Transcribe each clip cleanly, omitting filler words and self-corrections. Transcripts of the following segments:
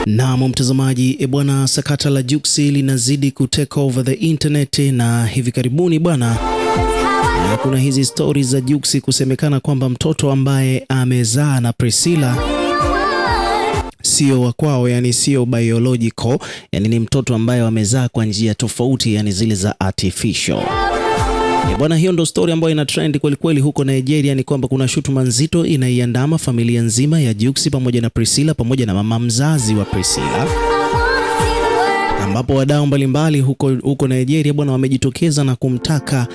Na mtazamaji, bwana, sakata la Jux linazidi kutake over the internet, na hivi karibuni bwana, kuna hizi stories za Jux kusemekana kwamba mtoto ambaye amezaa na Priscilla sio wa kwao, yani sio biological, yani ni mtoto ambaye wamezaa kwa njia tofauti, yani zile za artificial. Bwana, hiyo ndo story ambayo ina trend kweli kweli huko Nigeria. Ni kwamba kuna shutuma nzito inaiandama familia nzima ya Jux pamoja na Priscilla pamoja na mama mzazi wa Priscilla, ambapo wadau mbalimbali huko Nigeria bwana wamejitokeza na kumtaka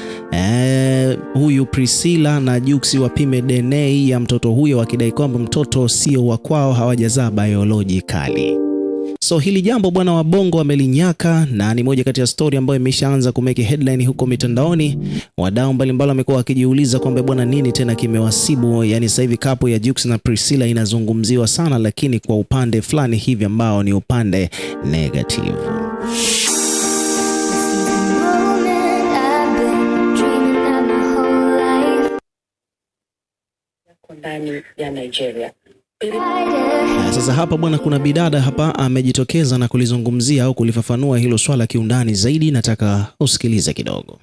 huyu Priscilla na Jux wapime DNA ya mtoto huyo, wakidai kwamba mtoto sio wa kwao, hawajazaa biologically. So hili jambo bwana wa Bongo wamelinyaka, na ni moja kati ya story ambayo imeshaanza kumeke headline huko mitandaoni. Wadau mbalimbali wamekuwa wakijiuliza kwamba bwana, nini tena kimewasibu? Yani sasa hivi couple ya Jux na Priscilla inazungumziwa sana, lakini kwa upande fulani hivi ambao ni upande negative. Ndani ya Nigeria. Sasa hapa bwana, kuna bidada hapa amejitokeza na kulizungumzia au kulifafanua hilo swala kiundani zaidi. Nataka usikilize kidogo.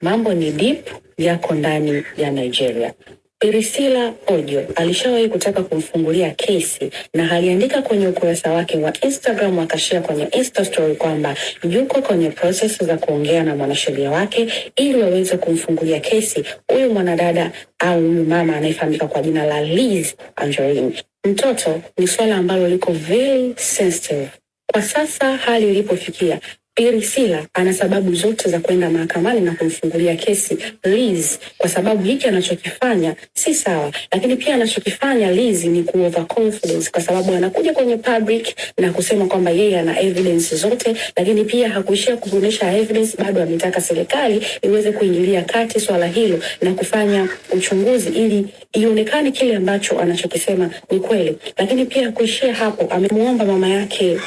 Mambo ni deep, yako ndani ya Nigeria. Priscilla Ojo alishawahi kutaka kumfungulia kesi, na aliandika kwenye ukurasa wake wa Instagram, akashare kwenye Insta story kwamba yuko kwenye process za kuongea na mwanasheria wake ili waweze kumfungulia kesi huyu mwanadada au huyu mama anayefahamika kwa jina la Liz Anjorin. Mtoto ni swala ambalo liko very sensitive. Kwa sasa hali ilipofikia, Priscilla ana sababu zote za kwenda mahakamani na kumfungulia kesi Liz, kwa sababu hiki anachokifanya si sawa. Lakini pia anachokifanya Liz ni overconfidence, kwa sababu anakuja kwenye public na kusema kwamba yeye ana evidence zote, lakini pia hakuishia kuonyesha evidence, bado ametaka serikali iweze kuingilia kati swala hilo na kufanya uchunguzi ili ionekane kile ambacho anachokisema ni kweli. Lakini pia kuishia hapo, amemuomba mama yake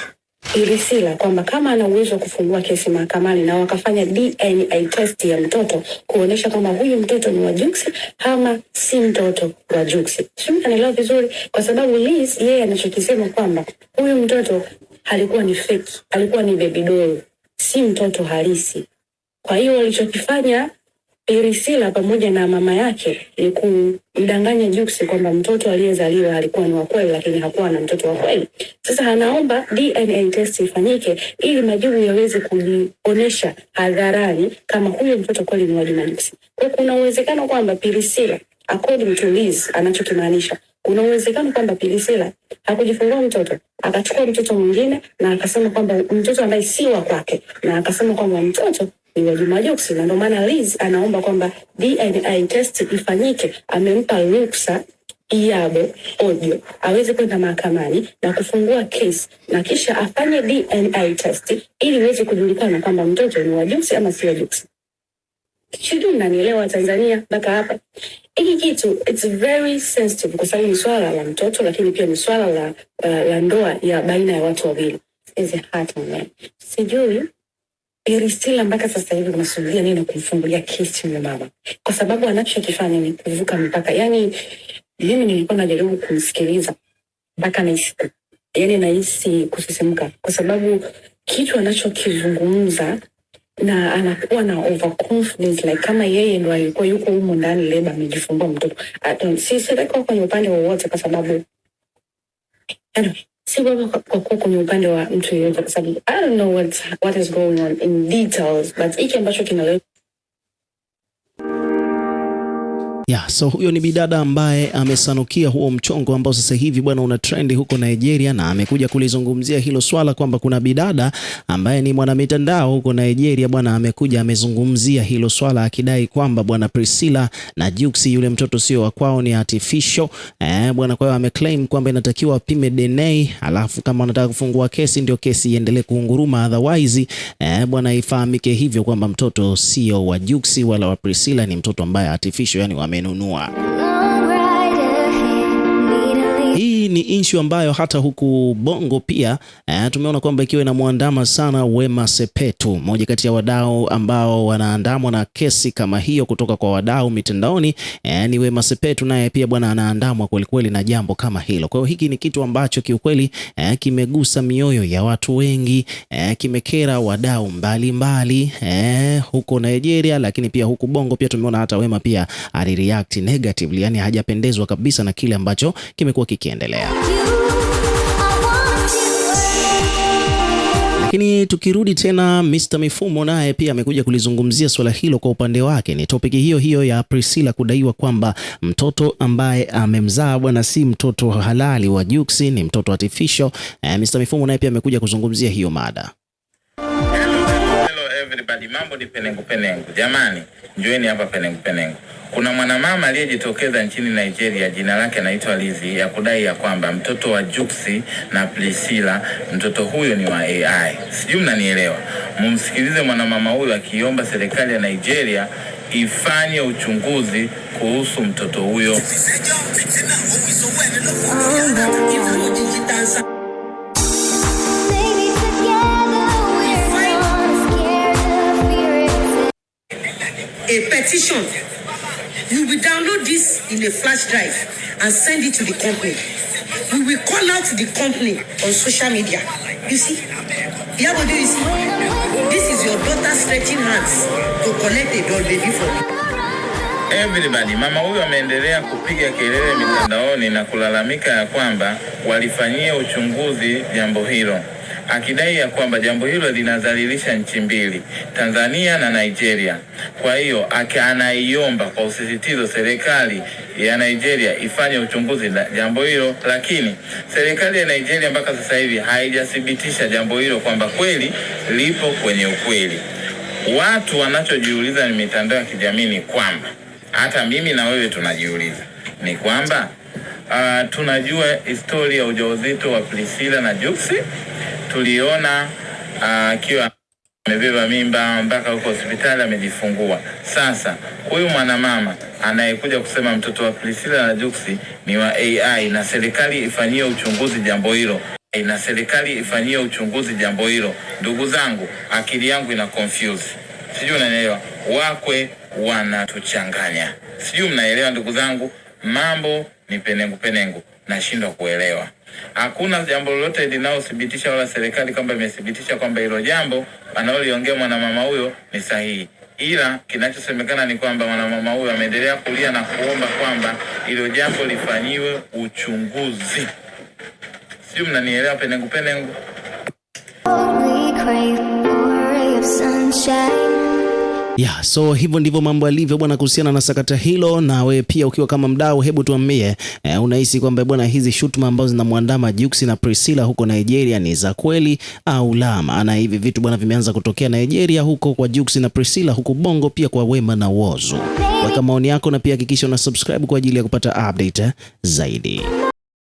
Priscilla kwamba kama ana uwezo wa kufungua kesi mahakamani na wakafanya DNA test ya mtoto kuonesha kama huyu mtoto ni wa Jux ama si mtoto wa Jux. Sio, anaelewa vizuri, kwa sababu Liz yeye anachokisema kwamba huyu mtoto alikuwa ni fake, alikuwa ni baby doll, si mtoto halisi. Kwa hiyo walichokifanya Priscilla pamoja na mama yake ni kumdanganya Jux kwamba mtoto aliyezaliwa alikuwa ni wa kweli, lakini hakuwa na mtoto wa kweli. Sasa anaomba DNA test ifanyike ili majibu yaweze kujionyesha hadharani kama huyo mtoto kweli ni wa Jux. Kwa kuna uwezekano kwamba Priscilla, according to Liz, anachokimaanisha, kuna uwezekano kwamba Priscilla hakujifungua mtoto, akachukua mtoto mwingine na akasema kwamba mtoto ambaye si wa kwake, na akasema kwamba mtoto ni wa Jux. Na ndio maana Liz anaomba kwamba DNA test ifanyike. Amempa ruksa Iyabo Ojo aweze kwenda mahakamani na kufungua kesi, na kisha afanye DNA test ili iweze kujulikana kwamba mtoto ni wa Jux ama si wa Jux. Sijui mnanielewa Tanzania mpaka hapa. Hiki kitu it's very sensitive, kwa sababu ni swala la mtoto, lakini pia ni swala la ndoa ya baina ya watu wawili. Is a heart man. Sijui Priscilla mpaka sasa hivi kunasubiria nini kumfungulia kesi huyo mama, kwa sababu anachokifanya ni kuvuka mpaka. Yani mimi nilikuwa najaribu kumsikiliza mpaka nahisi kusisimka, kwa sababu kitu anachokizungumza na anakuwa na overconfidence, like kama yeye ndo alikuwa yuko humo ndani leba amejifungua mtoto. Sisi kwenye upande wowote, kwa sababu si baba kwa kwenye upande wa mtu yeyote, kwa sababu I don't know what is going on in details, but hiki ambacho kinaleta. So huyo ni bidada ambaye amesanukia huo mchongo ambao sasa hivi bwana una trend huko Nigeria, na amekuja kulizungumzia hilo swala kwamba kuna bidada ambaye ni mwanamitandao huko Nigeria bwana, amekuja amezungumzia hilo swala akidai kwamba bwana Priscilla na Jux yule mtoto sio wa kwao, ni artificial bwana. Kwa hiyo ameclaim kwamba inatakiwa apime DNA, alafu kama anataka kufungua kesi ndio kesi iendelee kuunguruma, otherwise bwana ifahamike hivyo kwamba mtoto sio wa Jux wala wa Priscilla, ni mtoto ambaye artificial, yani wamenunua. Hii hii ni issue ambayo hata huku Bongo pia tumeona kwamba ikiwa inamwandama sana Wema Sepetu, mmoja kati ya wadau ambao wanaandamwa na kesi kama hiyo kutoka kwa wadau mitandaoni. Ni Wema Sepetu naye pia bwana anaandamwa kweli kweli na jambo kama hilo. Kwa hiyo hiki ni kitu ambacho kiukweli kimegusa mioyo ya watu wengi, kimekera wadau mbalimbali huko Nigeria, lakini pia huku Bongo pia tumeona hata Wema pia alireact negatively, yani hajapendezwa kabisa na kile ambacho kimekuwa kikiendelea. Lakini tukirudi tena, Mr. Mifumo naye pia amekuja kulizungumzia swala hilo kwa upande wake. Ni topic hiyo hiyo ya Priscilla kudaiwa kwamba mtoto ambaye amemzaa bwana si mtoto halali wa Jux, ni mtoto artificial. Mr. Mifumo naye pia amekuja kuzungumzia hiyo mada. Hello everybody, mambo ni penengu penengu. Jamani, njoeni hapa penengu penengu. Kuna mwanamama aliyejitokeza nchini Nigeria, jina lake anaitwa Lizzy, ya kudai ya kwamba mtoto wa Jux na Priscilla, mtoto huyo ni wa AI. Sijui mnanielewa. Mumsikilize mwanamama huyo akiomba serikali ya Nigeria ifanye uchunguzi kuhusu mtoto huyo. A petition. You will download this in a flash drive and send it to the company. We will call out the company on social media. You see? Yeah, what do you see? This is your daughter stretching hands to collect a doll baby for me. Everybody, mama huyu ameendelea kupiga kelele mitandaoni na kulalamika ya kwamba walifanyia uchunguzi jambo hilo, akidai ya kwamba jambo hilo linadhalilisha nchi mbili, Tanzania na Nigeria. Kwa hiyo anaiomba kwa usisitizo serikali ya Nigeria ifanye uchunguzi na jambo hilo, lakini serikali ya Nigeria mpaka sasa hivi haijathibitisha jambo hilo kwamba kweli lipo kwenye ukweli. Watu wanachojiuliza ni mitandao ya kijamii ni kwamba, hata mimi na wewe tunajiuliza, ni kwamba tunajua historia ya ujauzito wa Priscilla na Jux. Tuliona akiwa amebeba mimba mpaka huko hospitali amejifungua. Sasa huyu mwanamama anayekuja kusema mtoto wa Priscilla na Jux ni wa AI na serikali ifanyie uchunguzi jambo hilo, ndugu zangu, akili yangu ina confuse. Sijui unanielewa, wakwe wanatuchanganya. Sijui mnaelewa ndugu zangu, mambo ni penengu penengu, nashindwa kuelewa. Hakuna jambo lolote linalothibitisha wala serikali kwamba imethibitisha kwamba hilo jambo analoliongea mwanamama huyo ni sahihi. Ila kinachosemekana ni kwamba mwanamama huyo ameendelea kulia na kuomba kwamba hilo jambo lifanyiwe uchunguzi. Sio, mnanielewa penengu penengu? Yeah, so hivyo ndivyo mambo yalivyo bwana kuhusiana na sakata hilo. Na we pia ukiwa kama mdau, hebu tuambie unahisi kwamba bwana hizi shutuma ambazo zinamwandama Jux na Priscilla huko Nigeria ni za kweli au la? Maana hivi vitu bwana vimeanza kutokea Nigeria huko kwa Jux na Priscilla, huko Bongo pia kwa Wema na Whozu. Weka maoni yako na pia hakikisha una subscribe kwa ajili ya kupata update zaidi.